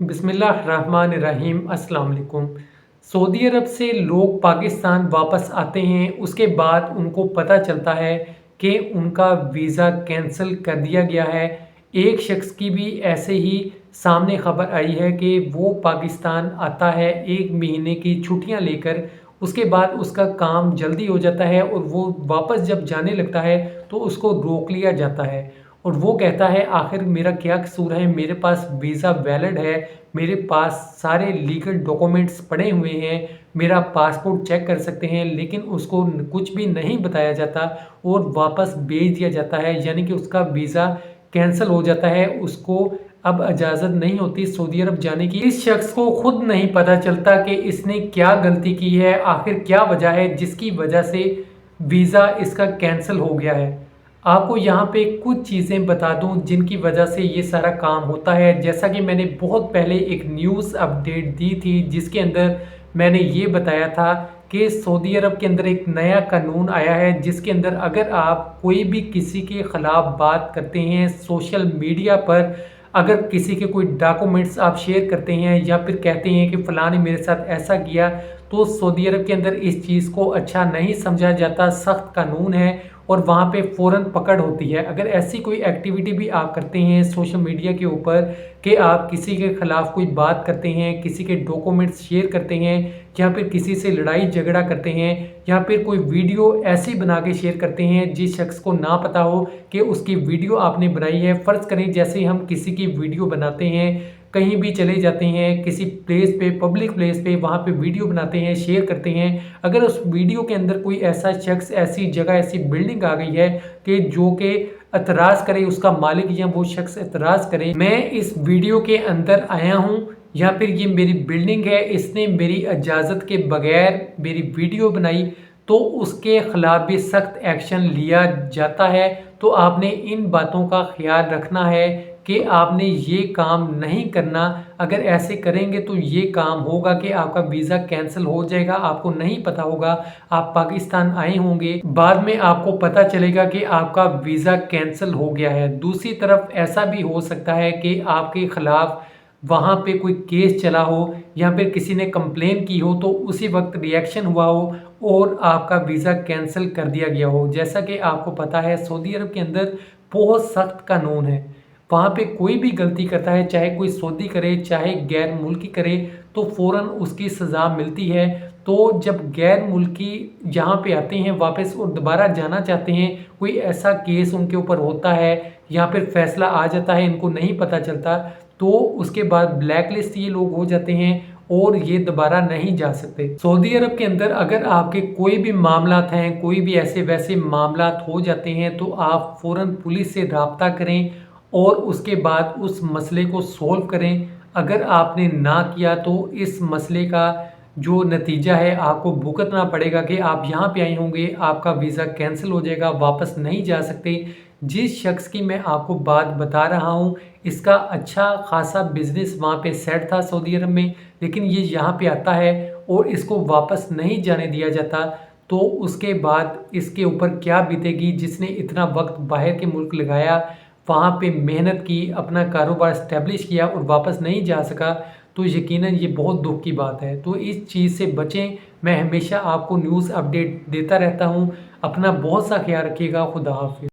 बिस्मिल्लाहिर्रहमानिर्रहीम अस्सलाम वालेकुम। सऊदी अरब से लोग पाकिस्तान वापस आते हैं, उसके बाद उनको पता चलता है कि उनका वीज़ा कैंसिल कर दिया गया है। एक शख्स की भी ऐसे ही सामने खबर आई है कि वो पाकिस्तान आता है 1 महीने की छुट्टियां लेकर, उसके बाद उसका काम जल्दी हो जाता है और वो वापस जब जाने लगता है तो उसको रोक लिया जाता है। और वो कहता है आखिर मेरा क्या कसूर है, मेरे पास वीज़ा वैलिड है, मेरे पास सारे लीगल डॉक्यूमेंट्स पड़े हुए हैं, मेरा पासपोर्ट चेक कर सकते हैं, लेकिन उसको कुछ भी नहीं बताया जाता और वापस भेज दिया जाता है, यानी कि उसका वीज़ा कैंसिल हो जाता है। उसको अब इजाज़त नहीं होती सऊदी अरब जाने की। इस शख्स को खुद नहीं पता चलता कि इसने क्या गलती की है, आखिर क्या वजह है जिसकी वजह से वीज़ा इसका कैंसिल हो गया है। आपको यहाँ पे कुछ चीज़ें बता दूँ जिनकी वजह से ये सारा काम होता है। जैसा कि मैंने बहुत पहले एक न्यूज़ अपडेट दी थी जिसके अंदर मैंने ये बताया था कि सऊदी अरब के अंदर एक नया कानून आया है जिसके अंदर अगर आप कोई भी किसी के ख़िलाफ़ बात करते हैं सोशल मीडिया पर, अगर किसी के कोई डॉक्यूमेंट्स आप शेयर करते हैं या फिर कहते हैं कि फ़लाँ ने मेरे साथ ऐसा किया, तो सऊदी अरब के अंदर इस चीज़ को अच्छा नहीं समझा जाता, सख्त कानून है और वहाँ पे फ़ौरन पकड़ होती है। अगर ऐसी कोई एक्टिविटी भी आप करते हैं सोशल मीडिया के ऊपर कि आप किसी के ख़िलाफ़ कोई बात करते हैं, किसी के डॉक्यूमेंट्स शेयर करते हैं या फिर किसी से लड़ाई झगड़ा करते हैं या फिर कोई वीडियो ऐसी बना के शेयर करते हैं जिस शख्स को ना पता हो कि उसकी वीडियो आपने बनाई है। फ़र्ज़ करें जैसे हम किसी की वीडियो बनाते हैं, कहीं भी चले जाते हैं किसी प्लेस पे, पब्लिक प्लेस पे, वहाँ पे वीडियो बनाते हैं, शेयर करते हैं। अगर उस वीडियो के अंदर कोई ऐसा शख्स, ऐसी जगह, ऐसी बिल्डिंग आ गई है कि जो कि एतराज़ करे, उसका मालिक या वो शख्स एतराज़ करे मैं इस वीडियो के अंदर आया हूँ या फिर ये मेरी बिल्डिंग है, इसने मेरी इजाज़त के बगैर मेरी वीडियो बनाई, तो उसके ख़िलाफ़ भी सख्त एक्शन लिया जाता है। तो आपने इन बातों का ख़्याल रखना है कि आपने ये काम नहीं करना। अगर ऐसे करेंगे तो ये काम होगा कि आपका वीज़ा कैंसिल हो जाएगा, आपको नहीं पता होगा, आप पाकिस्तान आए होंगे, बाद में आपको पता चलेगा कि आपका वीज़ा कैंसिल हो गया है। दूसरी तरफ ऐसा भी हो सकता है कि आपके ख़िलाफ़ वहाँ पे कोई केस चला हो या फिर किसी ने कंप्लेन की हो तो उसी वक्त रिएक्शन हुआ हो और आपका वीज़ा कैंसिल कर दिया गया हो। जैसा कि आपको पता है सऊदी अरब के अंदर बहुत सख्त कानून है, वहाँ पे कोई भी गलती करता है, चाहे कोई सऊदी करे चाहे गैर मुल्की करे, तो फ़ौरन उसकी सज़ा मिलती है। तो जब गैर मुल्की यहाँ पे आते हैं वापस और दोबारा जाना चाहते हैं, कोई ऐसा केस उनके ऊपर होता है या फिर फ़ैसला आ जाता है, इनको नहीं पता चलता, तो उसके बाद ब्लैक लिस्ट ये लोग हो जाते हैं और ये दोबारा नहीं जा सकते। सऊदी अरब के अंदर अगर आपके कोई भी मामलात हैं, कोई भी ऐसे वैसे मामलात हो जाते हैं, तो आप फ़ौरन पुलिस से राब्ता करें और उसके बाद उस मसले को सॉल्व करें। अगर आपने ना किया तो इस मसले का जो नतीजा है आपको भुगतना पड़ेगा कि आप यहाँ पे आए होंगे, आपका वीज़ा कैंसिल हो जाएगा, वापस नहीं जा सकते। जिस शख्स की मैं आपको बात बता रहा हूँ, इसका अच्छा खासा बिज़नेस वहाँ पे सेट था सऊदी अरब में, लेकिन ये यहाँ पे आता है और इसको वापस नहीं जाने दिया जाता। तो उसके बाद इसके ऊपर क्या बीतेगी, जिसने इतना वक्त बाहर के मुल्क लगाया, वहाँ पे मेहनत की, अपना कारोबार इस्टेब्लिश किया और वापस नहीं जा सका, तो यकीनन ये बहुत दुख की बात है। तो इस चीज़ से बचें। मैं हमेशा आपको न्यूज़ अपडेट देता रहता हूँ। अपना बहुत सा ख्याल रखिएगा। खुदा हाफ़िज़।